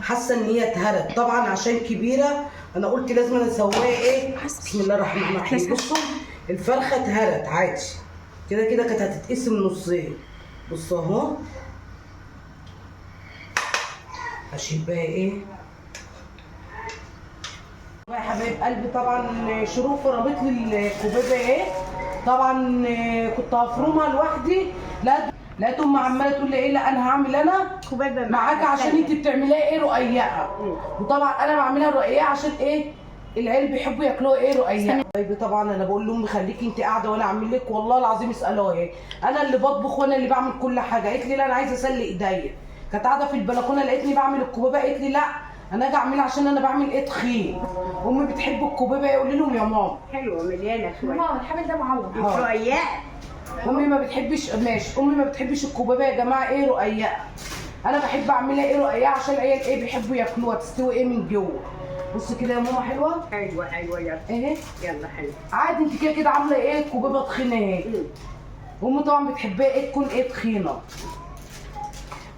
حاسه ان هي اتهرت طبعا عشان كبيره. انا قلت لازم انا اسويها ايه. بسم الله الرحمن الرحيم. بصوا الفرخه اتهرت عادي كده كده، كانت هتتقسم نصين. بصوا اهو. هشيل بقى ايه يا حبايب قلبي. طبعا شروق فرمت لي الكوبيبه ايه. طبعا كنت هفرمها لوحدي، لقيت امي عماله تقول لي ايه، لا انا هعمل انا كوبيبه معاكي عشان انت بتعمليها ايه رقيقه. وطبعا انا بعملها رقيقه عشان ايه العيال بيحبوا ياكلوها ايه رقيقه. طيب طبعا انا بقول لامي خليكي انت قاعده وانا اعمل لك، والله العظيم اسالوها ايه، انا اللي بطبخ وانا اللي بعمل كل حاجه. قالت لي لا انا عايزه اسلي ايديا. كانت قاعده في البلكونه لقيتني بعمل الكوبيبه، قالت لي لا انا اجي اعملها عشان انا بعمل ايه تخين. امي بتحب الكوبيبه، يقول لهم يا ماما حلوه مليانه شويه. ماما الحامل ده معوض رقيقه. امي ما بتحبش، ماشي، امي ما بتحبش الكوبيبه يا جماعه ايه رقيقه. انا بحب اعملها ايه رقيقه عشان العيال ايه بيحبوا ياكلوها تستوي ايه من جوه. بصي كده يا ماما حلوه. حلوه يلا اهي يلا حلوه عادي. انت كده كده عامله ايه كوبيبه تخينه اهي. امي طبعا بتحبها ايه تكون ايه تخينه،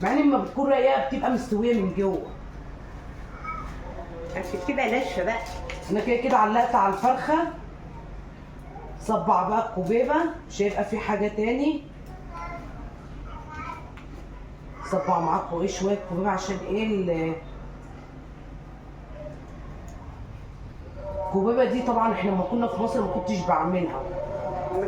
مع ان لما بتكون رقيقه بتبقى مستويه من جوه. عشان تبقى ناشفه بقى. انا كده كده علقت على الفرخه. صبع بقى الكوبيبه، مش هيبقى في حاجه تاني. صبع معاكم ايه شويه كوبيبه عشان ايه الكوبيبه دي طبعا احنا لما كنا في مصر ما كنتش بعملها.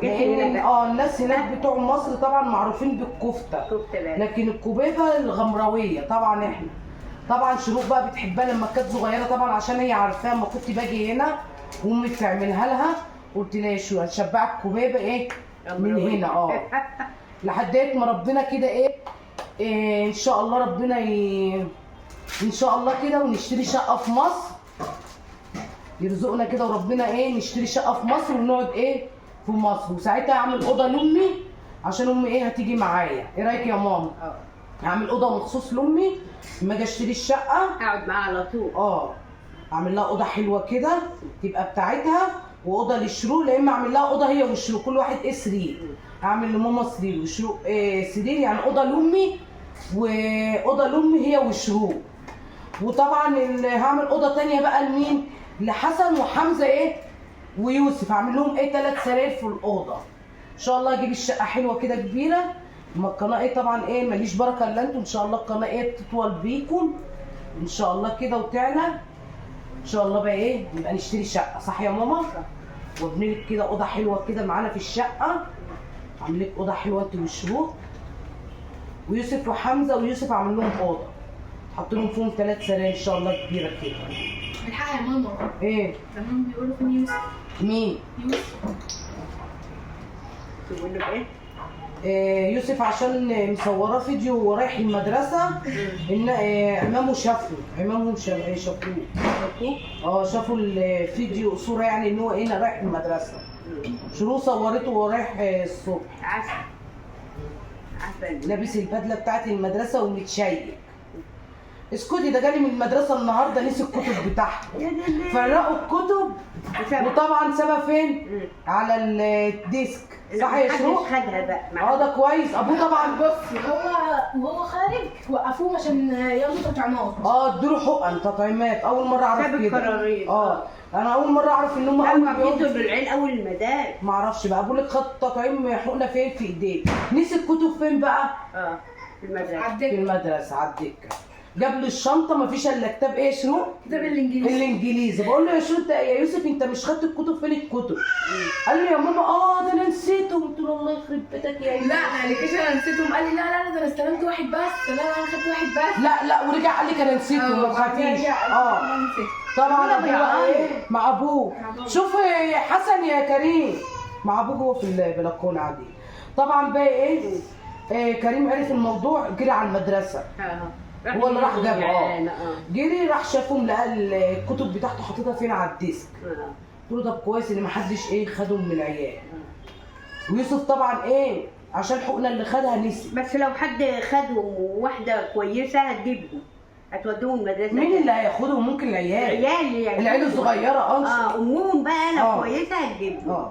لان الناس هناك بتوع مصر طبعا معروفين بالكفته، لكن الكوبيبه الغمراويه طبعا احنا طبعا شروق بقى بتحبها لما كانت صغيره طبعا عشان هي عارفاها. لما كنت باجي هنا وامي بتعملها لها قلت لها شو هتشبعك كوبيبه ايه من هنا لحد ما ربنا كده ايه ان شاء الله ربنا ان شاء الله كده ونشتري شقه في مصر، يرزقنا كده وربنا ايه نشتري شقه في مصر ونقعد ايه في مصر. وساعتها اعمل اوضه لامي عشان امي ايه هتيجي معايا. ايه رايك يا ماما؟ هعمل اوضه مخصوص لامي لما اجي اشتري الشقه اقعد معاها على طول. اعمل لها اوضه حلوه كده تبقى بتاعتها، واوضه للشروق. لا اما اعمل لها اوضه هي والشروق كل واحد ايه سرير. اعمل لماما سرير وشروق سرير، يعني اوضه لامي واوضه لامي هي والشروق. وطبعا هعمل اوضه ثانيه بقى لمين؟ لحسن وحمزه ايه ويوسف. هعمل لهم ايه 3 سراير في الاوضه. ان شاء الله اجيب الشقه حلوه كده كبيره. اما القناه ايه طبعا ايه ماليش بركه الا انتوا. ان شاء الله القناه ايه تطول بيكم ان شاء الله كده وتعلى ان شاء الله. بقى ايه نبقى نشتري شقه صح يا ماما؟ وابني لك كده اوضه حلوه كده معانا في الشقه. اعمل لك اوضه حلوه انت والشروق ويوسف وحمزه. ويوسف اعمل لهم اوضه احط لهم فيهم 3 سراير ان شاء الله كبيره كده. الحق يا ماما. ايه؟ تمام بيقولوا فين يوسف؟ مين؟ يوسف. تقول له ايه؟ يوسف عشان مصوره فيديو ورايح المدرسه ان عمامه عمامهم شافوه. شافوا الفيديو صوره يعني ان هو ايه رايح المدرسه. شروق صورته وهو رايح الصبح لابس البدله بتاعت المدرسه ومتشيك. اسكتي ده جالي من المدرسه النهارده نسي الكتب بتاعته. فرقوا الكتب وطبعا سابها فين؟ على الديسك صح يا شروق؟ خدها بقى. ده كويس. ابوه طبعا بصي وهو خارج وقفوه عشان ياخدوا تطعيمات. ادوا له حقن تطعيمات. اول مره اعرف كده. انا اول مره اعرف ان هم اول ما بيدوا للعيال اول المدارس. ما اعرفش بقى. بقول لك خد تطعيم حقنه فين في ايديه. نسي الكتب فين بقى؟ في المدرسه. في المدرسه على الدكه. جاب لي الشنطه ما فيش الا كتاب ايه شروق؟ كتاب الانجليزي. بقول له يا شروق يا يوسف انت مش خدت الكتب فين الكتب؟ قال لي يا ماما ده انا نسيتهم. قلت له الله يخرب بيتك يا يوسف. لا ما قالكيش انا نسيتهم. قال لي لا ده انا استلمت واحد بس. لا انا خدت واحد بس. لا ورجع قال لي انا نسيتهم ما تخافيش. طبعا ابوه ايه مع ابوه. شوف حسن يا كريم مع ابوه هو في البلكونه عادي. طبعا بقى ايه كريم عرف الموضوع جري على المدرسه. هو اللي راح جاب جري راح شافهم لقى الكتب بتاعته حاططها فين على الديسك. قلت له طب كويس ان ما حدش خدهم من العيال. ويوسف طبعا عشان الحقنه اللي خدها نسي. بس لو حد خدهم وواحده كويسه هتجيبهم هتوديهم المدرسه. مين اللي هياخدهم؟ ممكن العيال يعني العيال الصغيره امهم بقى لو كويسه هتجيبهم.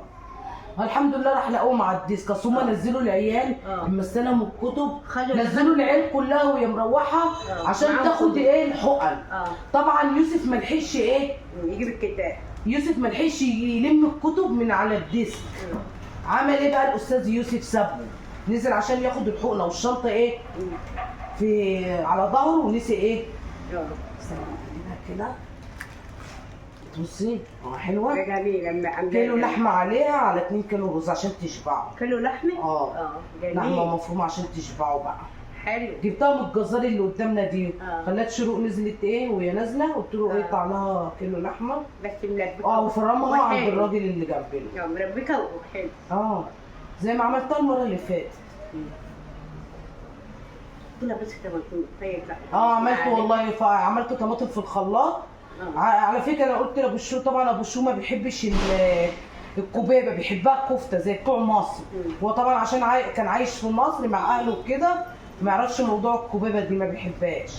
الحمد لله راح لقوهم على الديسك، اصل هم نزلوا العيال لما استلموا الكتب، نزلوا العيال كلها وهي مروحه عشان تاخد ايه الحقن. طبعا يوسف ما لحقش ايه يجيب الكتاب، يوسف ما لحقش يلم الكتب من على الديسك. عمل ايه بقى الاستاذ يوسف؟ سابه نزل عشان ياخد الحقنه والشنطه ايه في على ظهره، ونسي ايه كده. بصي حلوه، جميله. كيلو لحمه عليها على 2 كيلو رز عشان تشبعوا. كيلو لحمه؟ جميل. لحمه مفرومه عشان تشبعوا بقى. حلو. جبتها من الجزار اللي قدامنا دي. خلت شروق نزلت ايه وهي نازله، قلت له ايه طلع لها كيلو لحمه بس ملبكه وفرمها عند الراجل اللي جنبنا. مربكه وحلو. زي ما عملتها المره اللي فاتت. كلها بس طماطم طيب. عملت والله، عملت طماطم في الخلاط. على فكره انا قلت لابو الشو، طبعا ابو الشو ما بيحبش الكبابه، بيحبها كفته زي بتوع مصر. هو طبعا عشان كان عايش في مصر مع اهله وكده، ما يعرفش موضوع الكبابه دي، ما بيحبهاش.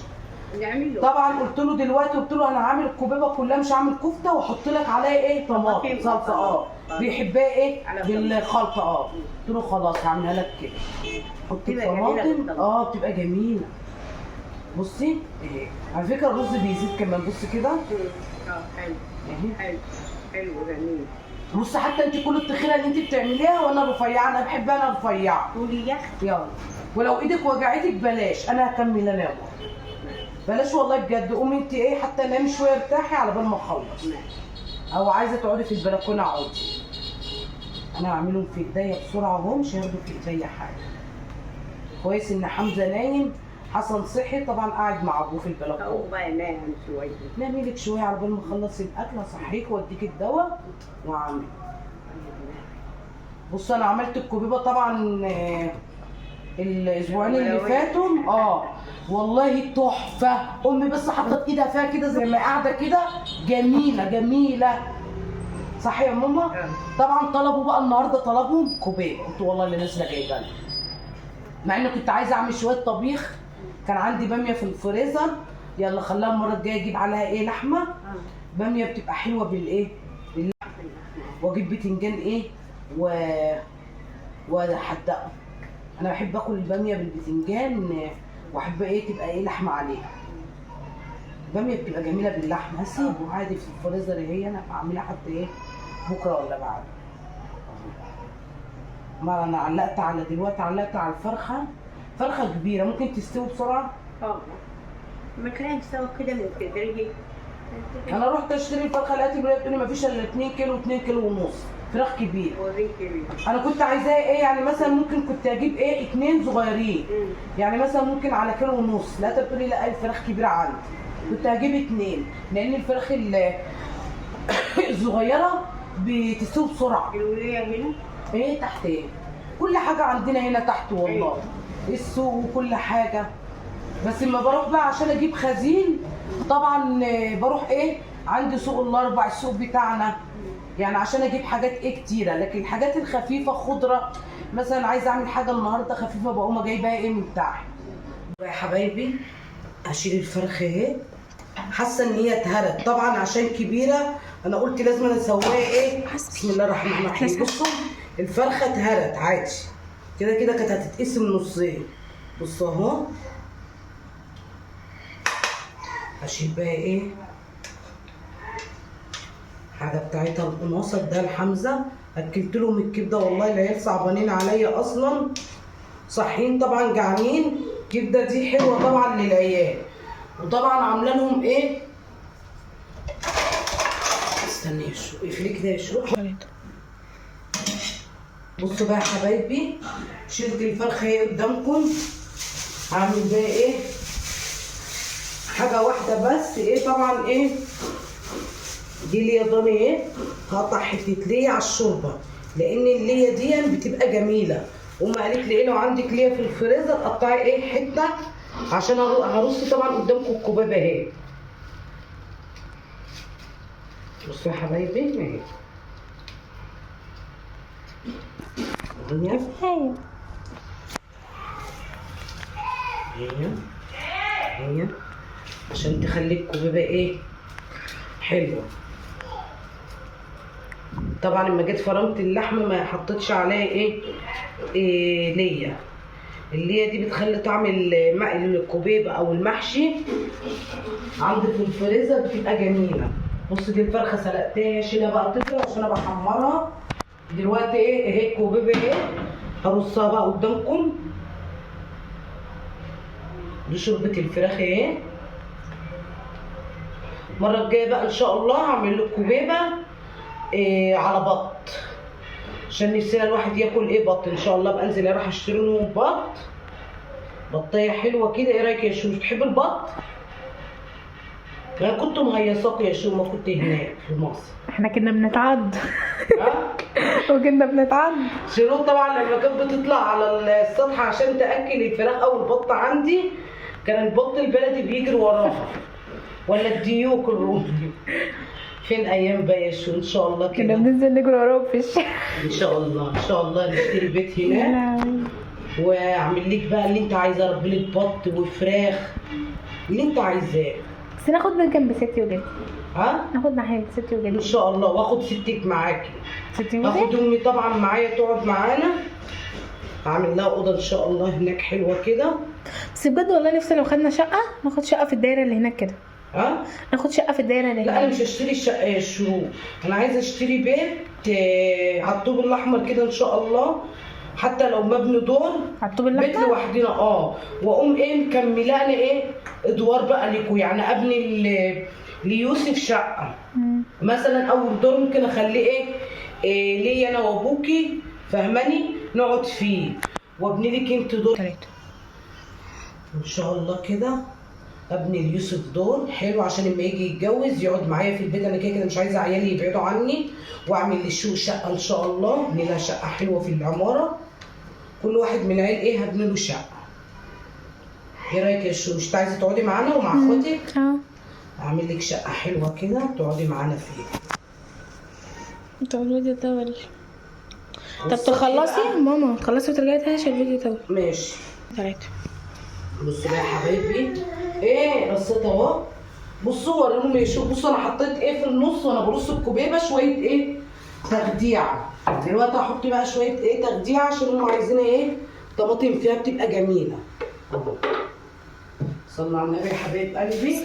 طبعا قلت له دلوقتي، قلت له انا هعمل الكبابه كلها مش هعمل كفته واحط لك عليها ايه طماطم صلصه. بيحبها ايه بالخلطه. قلت له خلاص هعملها لك كده. حط الطماطم بتبقى جميله. بصي اهي، على فكره الرز بيزيد كمان. بصي كده حلو حلو حلو جميل. بصي حتى انت كل التخيره اللي انت بتعمليها وانا رفيعه، انا بحبها انا رفيعه. قولي يا اختي. يلا، ولو ايدك وجعتك بلاش، انا هكمل انام. بلاش والله بجد، قومي انت ايه حتى نامي شويه ارتاحي على بال ما اخلص. او عايزه تقعدي في البلكونه اقعدي. انا هعملهم في ايديا بسرعه اهو، مش هياخدوا في ايديا حاجه. كويس ان حمزه نايم، حسن صحي طبعا قاعد مع ابوه في البلكونه. هو بقى نام شويه. نامي لك شويه على بال ما اخلص الاكل، اصحيك واديك الدواء واعمل. بص انا عملت الكبيبه طبعا الاسبوعين اللي فاتوا. والله تحفه. امي بس حطت ايدها فيها كده زي ما قاعده كده، جميله جميله. صح يا ماما؟ طبعا طلبوا بقى النهارده، طلبوا كبيبه. قلت والله اللي نازله جايبه لي، مع اني كنت عايزه اعمل شويه طبيخ. كان عندي باميه في الفريزر، يلا خلاها المره الجايه اجيب عليها ايه لحمه. باميه بتبقى حلوه بالايه باللحمه. واجيب بتنجان ايه واحدقه. انا بحب اكل الباميه بالبتنجان، واحب ايه تبقى ايه لحمه عليها. الباميه بتبقى جميله باللحمه. هسيبه عادي في الفريزر اهي، انا بعملها حتى ايه بكره ولا بعد. ما انا دلوقتي علقت على الفرخه. فرخه كبيره ممكن تستوي بسرعه. ما كان تسوي كده من تدريجي. انا رحت اشتري الفرخه لقيت البنات بتقول لي ما فيش الا 2 كيلو 2 كيلو ونص. فراخ كبير. انا كنت عايزاها ايه يعني مثلا ممكن كنت اجيب ايه 2 صغيرين. يعني مثلا ممكن على كيلو ونص. لقيتها بتقول لي لا الفراخ كبيره عندي. كنت هجيب 2 لان الفراخ الصغيره بتستوي بسرعه. الوليه هنا ايه تحت ايه؟ كل حاجه عندنا هنا تحت والله. السوق وكل حاجه. بس لما بروح بقى عشان اجيب خزين طبعا بروح ايه عندي سوق الاربع، السوق بتاعنا يعني عشان اجيب حاجات ايه كتيره. لكن الحاجات الخفيفه خضره مثلا عايزه اعمل حاجه النهارده خفيفه بقوم جايباها ايه من تحت. يا حبايبي هشيل الفرخه اهي، حاسه ان هي اتهرت طبعا عشان كبيره. انا قلت لازم اسويها ايه. بسم الله الرحمن الرحيم. بصوا الفرخه اتهرت عادي كده كده، كانت هتتقسم نصين. بصوا اهو. هشيل بقى ايه حاجه بتاعتها القناصه ده لحمزه. اكلت لهم الكبده والله العيال صعبانين عليا اصلا، صاحيين طبعا جعانين. الكبده دي حلوه طبعا للعيال. وطبعا عامله لهم ايه، استني يا شروق اقفلي كده يا شروق. بصوا بقى يا حبايبي، شلت الفرخه اهي قدامكم. هعمل بقى ايه حاجه واحده بس ايه طبعا ايه دي ليا ضاني ايه. هقطع حته ليا على الشوربه لان الليا دي بتبقى جميله. امي قالت لي ايه لو عندك ليا في الفريزر قطعي ايه حته عشان هرص طبعا قدامكم الكبابه اهي. بصوا يا حبايبي اهي الدنيا هي عشان تخلي الكبابه ايه حلوه. طبعا لما جيت فرمت اللحمه ما حطيتش عليها ايه ليا. الليا دي بتخلي طعم الكوبيبه او المحشي عندي في الفريزر بتبقى جميله. بص دي الفرخه سلقتها، شيلها بقى طفله عشان انا بحمرها دلوقتي. اهي الكوبيبه هرصها بقى قدامكم. دي شوربه الفراخ اهي. المره الجايه بقى ان شاء الله هعمل لكم كوبيبه على بط، عشان نفسنا الواحد ياكل بط ان شاء الله. بنزل اروح اشتري لهم بطايه حلوه كده. ايه رايك يا شو؟ بتحب البط؟ انا كنت مهيصاك يا شو ما كنت هناك في مصر. احنا كنا بنتعض ها؟ وكنا بنتعض. شيرين طبعا لما كانت بتطلع على السطح عشان تاكل الفراخ او البط عندي، كان البط البلدي بيجري وراها ولا الديوك الرومي. فين ايام بقى يا شو؟ ان شاء الله كنا كده بننزل نجري وراهم في الشارع. ان شاء الله ان شاء الله نشتري بيت هناك واعمل لك بقى اللي انت عايزاه. اربي لك بط وفراخ اللي انت عايزاه. بس ناخد من جنب ستي وجدي. ها؟ ناخد ناحية ستي وجدي ان شاء الله. واخد ستك معاكي. ستي اخد وجدي؟ امي طبعا معايا تقعد معانا. هعمل لها اوضه ان شاء الله هناك حلوه كده. بس بجد والله نفسي لو خدنا شقة ناخد شقة في الدايرة اللي هناك كده. ها؟ ناخد شقة في الدايرة اللي لا انا هناك. مش هشتري الشقه يا شروق. انا عايزه اشتري بيت على الطوب الاحمر كده ان شاء الله، حتى لو مبني دور على الطوب بيت الأحمر؟ لوحدنا. واقوم مكملاني ادوار بقى ليكوا. يعني ابني ليوسف شقه مثلا. اول دور ممكن اخليه ليا انا وابوكي، فاهماني؟ نقعد فيه وابني لك انت دور ان شاء الله كده. ابني ليوسف دور حلو عشان لما يجي يتجوز يقعد معايا في البيت. انا كده مش عايزه عيالي يبعدوا عني. واعمل للشو شقه ان شاء الله. ابني لها شقه حلوه في العماره. كل واحد من العيال هبني له شقه. ايه رايك يا شو؟ مش عايزه تقعدي معانا ومع اخواتك؟ اعمل لك شقه حلوه كده تقعدي معانا فيها. طب الفيديو طول. طب تخلصي ماما، تخلصي وترجعي تاني عشان الفيديو طول. ماشي. تلاتة. بصوا بقى يا حبايبي رصيت اهو. بصوا وريهم يا شو. بصوا انا حطيت في النص وانا برص الكوبيبه شويه تخديعه. دلوقتي هحط بقى شويه تخديعه عشان هم عايزين طماطم فيها بتبقى جميله. صلوا على النبي يا حبايب قلبي.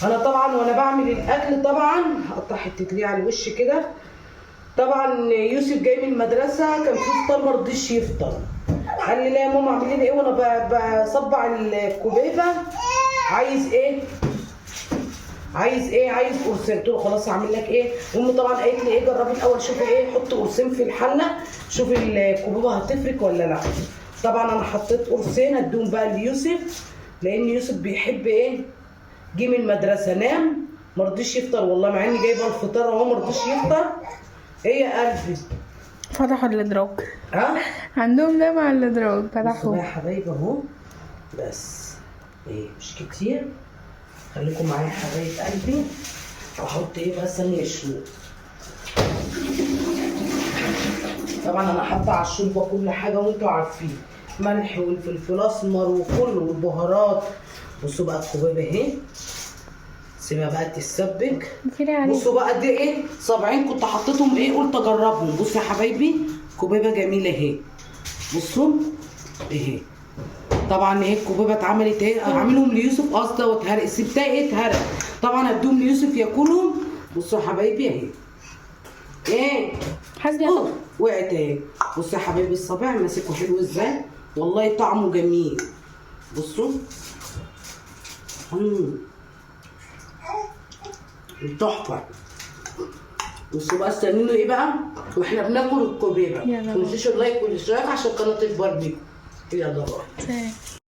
انا طبعا وانا بعمل الاكل طبعا هقطع حته ليه على الوش كده. طبعا يوسف جاي من المدرسه كان في فطار ما رضيش يفطر. قال لي لا يا ماما اعملي لي وانا بصبع الكوبيبه. عايز قرصين. قلت له خلاص هعمل لك امي طبعا قالت لي جربي الاول شوفي حطي قرصين في الحله شوفي الكوبيبه هتفرك ولا لا. طبعا انا حطيت قرصين اديهم بقى ليوسف، لان يوسف بيحب جه من المدرسه نام ما رضيش يفطر والله، مع اني جايبه الفطار اهو ما رضيش يفطر. يا قلبي فتحوا الادراج. ها؟ عندهم ده مع الادراج بصوا فتحوا. بقى يا حبايبي اهو. بس مش كتير. خليكم معايا يا حبايب قلبي. واحط بقى ثانيه الشوق. طبعا انا حاطه على الشوربه كل حاجه وانتوا عارفين، ملح والفلفل الاسمر وكله والبهارات. بصوا بقى الكوبيبه اهي. سيبها بقى تتسبك. بصوا بقى دي صابعين كنت حطيتهم قلت اجربهم. بصوا يا حبايبي كوبيبه جميله اهي. بصوا اهي. طبعا الكوبيبه اتعملت اعملهم ليوسف قصده واتهرق. سبتها اتهرق. طبعا اديهم ليوسف ياكلهم. بصوا يا حبايبي اهي. حاسبي وقعت اهي. بصوا يا حبايبي الصابع ماسكه حلو ازاي والله طعمه جميل. بصوا تحفه. بصوا بقى استنوا بقى واحنا بناكل الكوبيبه. ما تنسوش اللايك والاشتراك عشان القناه تكبر بيكم. يلا بقى.